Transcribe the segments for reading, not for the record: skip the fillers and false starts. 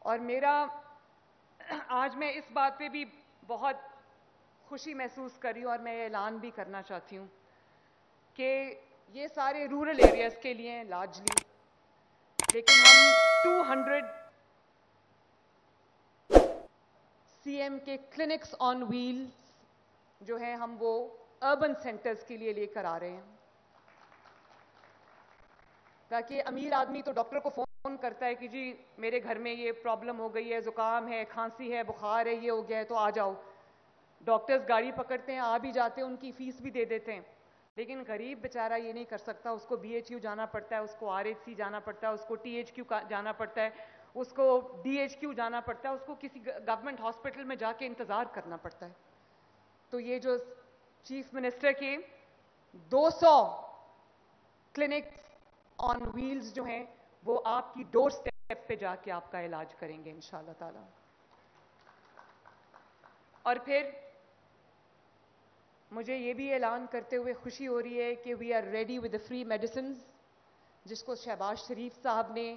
اور میرا آج میں اس بات پہ بھی بہت خوشی محسوس کر رہی ہوں اور میں اعلان بھی کرنا چاہتی ہوں کہ یہ سارے رورل ایریاز کے لیے ہیں لارجلی، لیکن ہم 200 سی ایم کے کلینکس آن ویلز جو ہیں ہم وہ اربن سینٹرز کے لیے لے کر آ رہے ہیں، تاکہ امیر آدمی تو ڈاکٹر کو فون کرتا ہے کہ جی میرے گھر میں یہ پرابلم ہو گئی ہے، زکام ہے، کھانسی ہے، بخار ہے، یہ ہو گیا ہے تو آ جاؤ. ڈاکٹرز گاڑی پکڑتے ہیں، آ بھی جاتے ہیں، ان کی فیس بھی دے دیتے ہیں. لیکن غریب بیچارہ یہ نہیں کر سکتا، اس کو بی ایچ یو جانا پڑتا ہے، اس کو آر ایچ سی جانا پڑتا ہے، اس کو ٹی ایچ کیو جانا پڑتا ہے، اس کو ڈی ایچ کیو جانا پڑتا ہے، اس کو کسی گورنمنٹ ہاسپٹل میں جا کے انتظار کرنا پڑتا ہے. تو یہ جو چیف منسٹر کے 200 کلینکس آن ویلز جو ہیں وہ آپ کی ڈور سٹیپ پہ جا کے آپ کا علاج کریں گے انشاءاللہ تعالی. اور پھر مجھے یہ بھی اعلان کرتے ہوئے خوشی ہو رہی ہے کہ we are ready with the free medicines, جس کو شہباز شریف صاحب نے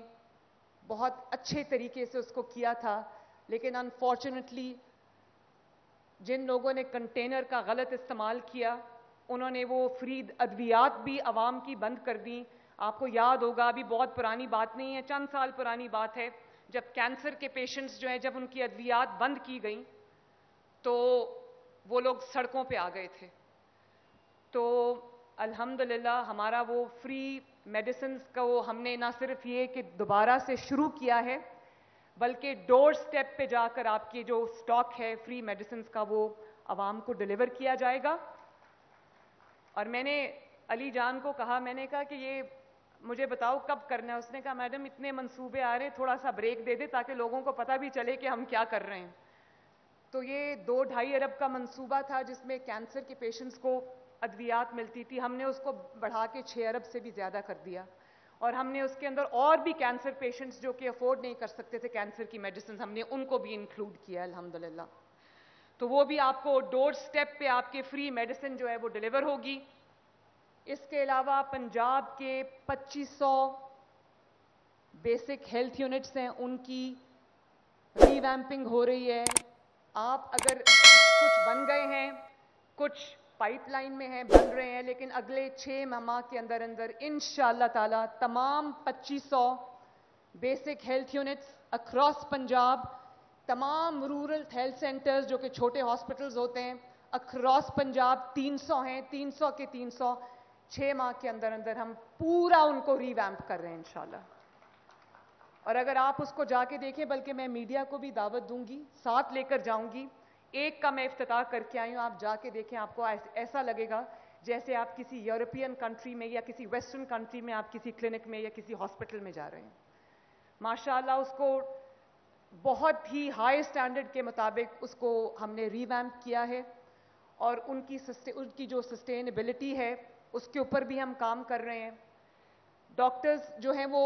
بہت اچھے طریقے سے اس کو کیا تھا، لیکن انفارچونیٹلی جن لوگوں نے کنٹینر کا غلط استعمال کیا انہوں نے وہ فری ادویات بھی عوام کی بند کر دیں. آپ کو یاد ہوگا، ابھی بہت پرانی بات نہیں ہے، چند سال پرانی بات ہے، جب کینسر کے پیشنٹس جو ہیں جب ان کی ادویات بند کی گئیں تو وہ لوگ سڑکوں پہ آ گئے تھے. تو الحمدللہ ہمارا وہ فری میڈیسنز کا وہ ہم نے نہ صرف یہ کہ دوبارہ سے شروع کیا ہے بلکہ ڈور سٹیپ پہ جا کر آپ کی جو سٹاک ہے فری میڈیسنز کا وہ عوام کو ڈیلیور کیا جائے گا. اور میں نے علی جان کو کہا، میں نے کہا کہ یہ مجھے بتاؤ کب کرنا ہے. اس نے کہا میڈم اتنے منصوبے آ رہے ہیں، تھوڑا سا بریک دے دے تاکہ لوگوں کو پتہ بھی چلے کہ ہم کیا کر رہے ہیں. تو یہ 2-2.5 ارب کا منصوبہ تھا جس میں کینسر کے پیشنٹس کو ادویات ملتی تھی، ہم نے اس کو بڑھا کے 6 ارب سے بھی زیادہ کر دیا. اور ہم نے اس کے اندر اور بھی کینسر پیشنٹس جو کہ افورڈ نہیں کر سکتے تھے کینسر کی میڈیسنز، ہم نے ان کو بھی انکلوڈ کیا الحمدللہ. تو وہ بھی آپ کو ڈور سٹیپ پہ آپ کے فری میڈیسن جو ہے وہ ڈیلیور ہوگی. اس کے علاوہ پنجاب کے 2500 بیسک ہیلتھ یونٹس ہیں، ان کی ری ویمپنگ ہو رہی ہے. آپ اگر کچھ بن گئے ہیں، کچھ پائپ لائن میں ہیں، بن رہے ہیں، لیکن اگلے 6 ماہ کے اندر اندر انشاءاللہ تعالی تمام 2500 basic health units across Punjab, تمام رورل ہیلتھ سینٹرز جو کہ چھوٹے ہاسپٹلز ہوتے ہیں اکراس پنجاب 300 ہیں، 300 کے 300 6 ماہ کے اندر اندر ہم پورا ان کو ری ویمپ کر رہے ہیں انشاءاللہ. اور اگر آپ اس کو جا کے دیکھیں، بلکہ میں میڈیا کو بھی دعوت دوں گی، ساتھ لے کر جاؤں گی. ایک کا میں افتتاح کر کے آئی ہوں، آپ جا کے دیکھیں، آپ کو ایسا لگے گا جیسے آپ کسی یورپین کنٹری میں یا کسی ویسٹرن کنٹری میں آپ کسی کلینک میں یا کسی ہاسپٹل میں جا رہے ہیں. ماشاءاللہ اس کو بہت ہی ہائی سٹینڈرڈ کے مطابق اس کو ہم نے ری ویمپ کیا ہے، اور ان کی جو سسٹینیبلٹی ہے اس کے اوپر بھی ہم کام کر رہے ہیں. ڈاکٹرز جو ہیں وہ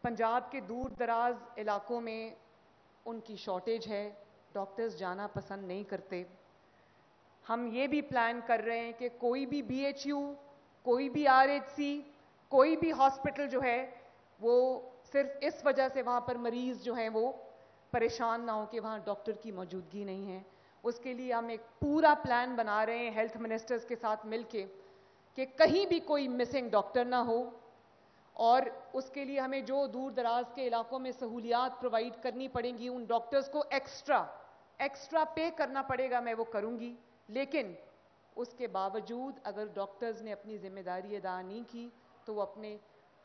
پنجاب کے دور دراز علاقوں میں ان کی شارٹیج ہے، ڈاکٹرز جانا پسند نہیں کرتے. ہم یہ بھی پلان کر رہے ہیں کہ کوئی بھی بی ایچ یو، کوئی بھی آر ایچ سی، کوئی بھی ہاسپٹل جو ہے وہ صرف اس وجہ سے وہاں پر مریض جو ہیں وہ پریشان نہ ہو کہ وہاں ڈاکٹر کی موجودگی نہیں ہے. اس کے لیے ہم ایک پورا پلان بنا رہے ہیں ہیلتھ منسٹرز کے ساتھ مل کے کہ کہیں بھی کوئی مسنگ ڈاکٹر نہ ہو. اور اس کے لیے ہمیں جو دور دراز کے علاقوں میں سہولیات پرووائڈ کرنی پڑیں گی ان ڈاکٹرز کو ایکسٹرا پے کرنا پڑے گا، میں وہ کروں گی. لیکن اس کے باوجود اگر ڈاکٹرز نے اپنی ذمہ داری ادا نہیں کی تو وہ اپنے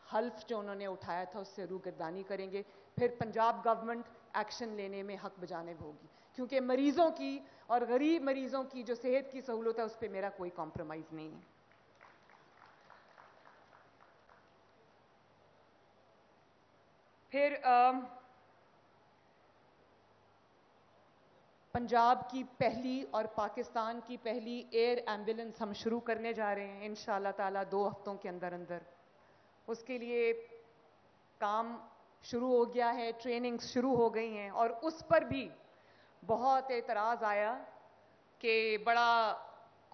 حلف جو انہوں نے اٹھایا تھا اس سے روگردانی کریں گے. پھر پنجاب گورنمنٹ ایکشن لینے میں حق بجانب ہوگی، کیونکہ مریضوں کی اور غریب مریضوں کی جو صحت کی سہولت ہے اس پہ میرا کوئی کمپرومائز نہیں ہے. پھر پنجاب کی پہلی اور پاکستان کی پہلی ایئر ایمبولینس ہم شروع کرنے جا رہے ہیں انشاءاللہ تعالی 2 ہفتوں کے اندر اندر. اس کے لیے کام شروع ہو گیا ہے، ٹریننگ شروع ہو گئی ہیں، اور اس پر بھی بہت اعتراض آیا کہ بڑا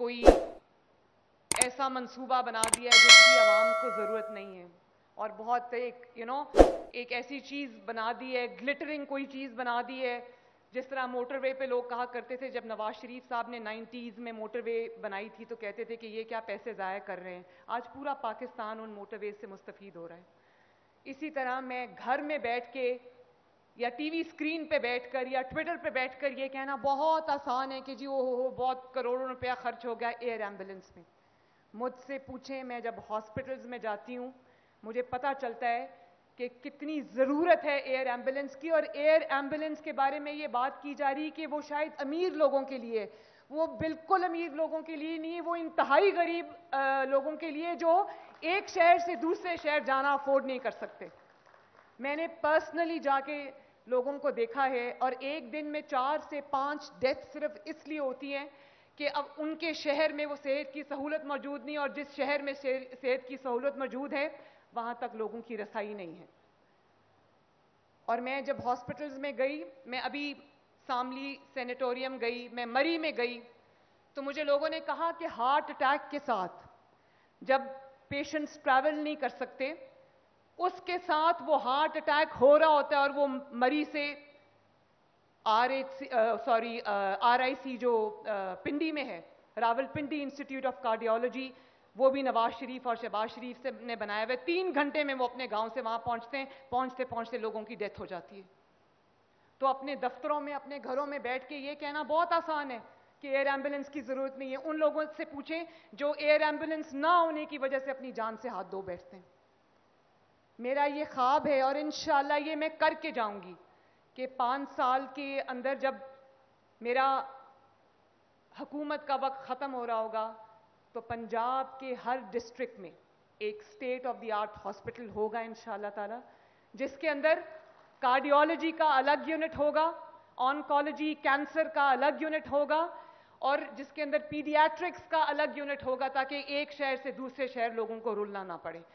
کوئی ایسا منصوبہ بنا دیا ہے جس کی عوام کو ضرورت نہیں ہے. اور بہت ایک ایسی چیز بنا دی ہے, گلٹرنگ کوئی چیز بنا دی ہے. جس طرح موٹر وے پہ لوگ کہا کرتے تھے, جب نواز شریف صاحب نے 90s میں موٹر وے بنائی تھی تو کہتے تھے کہ یہ کیا پیسے ضائع کر رہے ہیں. آج پورا پاکستان ان موٹر ویز سے مستفید ہو رہا ہے. اسی طرح میں گھر میں بیٹھ کے یا ٹی وی اسکرین پہ بیٹھ کر یا ٹویٹر پہ بیٹھ کر یہ کہنا بہت آسان ہے کہ جی وہ بہت کروڑوں روپیہ خرچ ہو گیا ایئر ایمبولنس میں. مجھ سے پوچھیں, میں جب ہاسپٹلز میں جاتی ہوں مجھے پتہ چلتا ہے کہ کتنی ضرورت ہے ایئر ایمبولنس کی. اور ایئر ایمبولنس کے بارے میں یہ بات کی جا رہی کہ وہ شاید امیر لوگوں کے لیے, وہ بالکل امیر لوگوں کے لیے نہیں, وہ انتہائی غریب لوگوں کے لیے جو ایک شہر سے دوسرے شہر جانا افورڈ نہیں کر سکتے. میں نے پرسنلی جا کے لوگوں کو دیکھا ہے, اور ایک دن میں 4 سے 5 ڈیتھ صرف اس لیے ہوتی ہیں کہ اب ان کے شہر میں وہ صحت کی سہولت موجود نہیں, اور جس شہر میں صحت کی سہولت موجود ہے وہاں تک لوگوں کی رسائی نہیں ہے. اور میں جب ہاسپٹلز میں گئی, میں ابھی ساملی سینیٹوریم گئی, میں مری میں گئی, تو مجھے لوگوں نے کہا کہ ہارٹ اٹیک کے ساتھ جب پیشنٹس ٹریول نہیں کر سکتے, اس کے ساتھ وہ ہارٹ اٹیک ہو رہا ہوتا ہے, اور وہ مری سے آر آئی سی جو پنڈی میں ہے, Rawal Pindi institute of cardiology, وہ بھی نواز شریف اور شہباز شریف سے نے بنایا ہوا ہے. 3 گھنٹے میں وہ اپنے گاؤں سے وہاں پہنچتے ہیں, پہنچتے پہنچتے لوگوں کی ڈیتھ ہو جاتی ہے. تو اپنے دفتروں میں اپنے گھروں میں بیٹھ کے یہ کہنا بہت آسان ہے کہ ایئر ایمبولنس کی ضرورت نہیں ہے. ان لوگوں سے پوچھیں جو ایئر ایمبولنس نہ ہونے کی وجہ سے اپنی جان سے ہاتھ دھو بیٹھتے ہیں. میرا یہ خواب ہے اور انشاءاللہ یہ میں کر کے جاؤں گی کہ 5 سال کے اندر جب میرا حکومت کا وقت ختم ہو رہا ہوگا تو پنجاب کے ہر ڈسٹرکٹ میں ایک state of the art hospital ہوگا انشاءاللہ تعالی, جس کے اندر کارڈیالوجی کا الگ یونٹ ہوگا, آنکالوجی کینسر کا الگ یونٹ ہوگا, اور جس کے اندر پیڈیاٹرکس کا الگ یونٹ ہوگا, تاکہ ایک شہر سے دوسرے شہر لوگوں کو رلنا نہ پڑے.